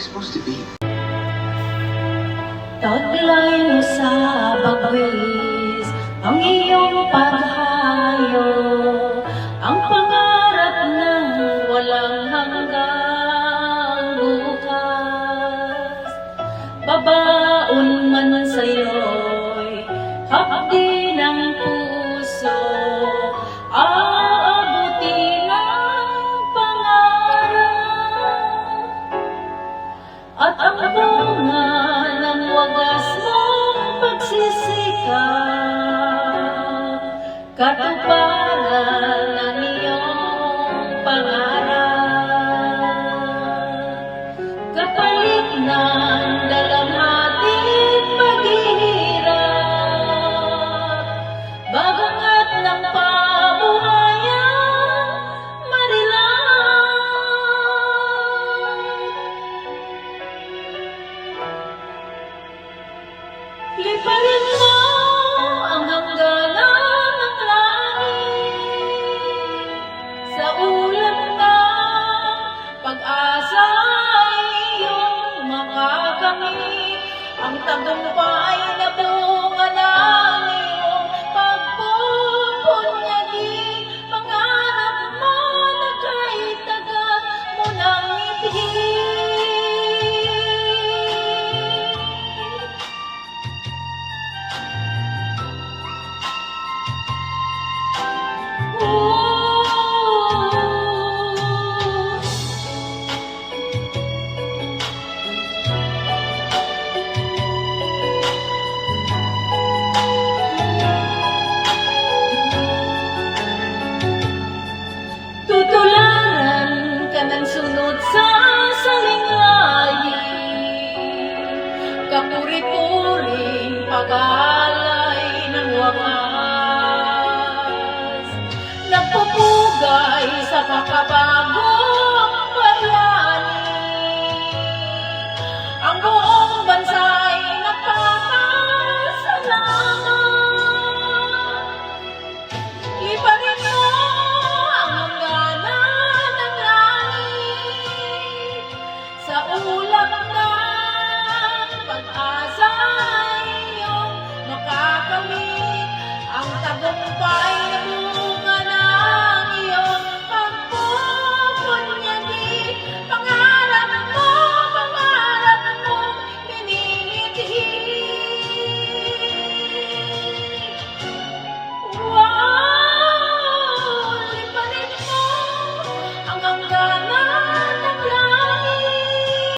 you supposed to be? Taglay mo sa bagwis ang iyong paghayo, ang pangarap ng walang hanggang bukas. Babaon man sa'yo'y hapdi ng puso, aabutin ang pangarap at ang bunga ng wagas mong pagsisikap, katuparan ng iyong pangarap. Kapalit ng dalamhating paghihirap, bagangat ng pabuhayan, marilang. Liparin mo ang hangganan ng langit, sa ulap ng pag-asa ay iyong makakamit, ang tagumpay na buhay.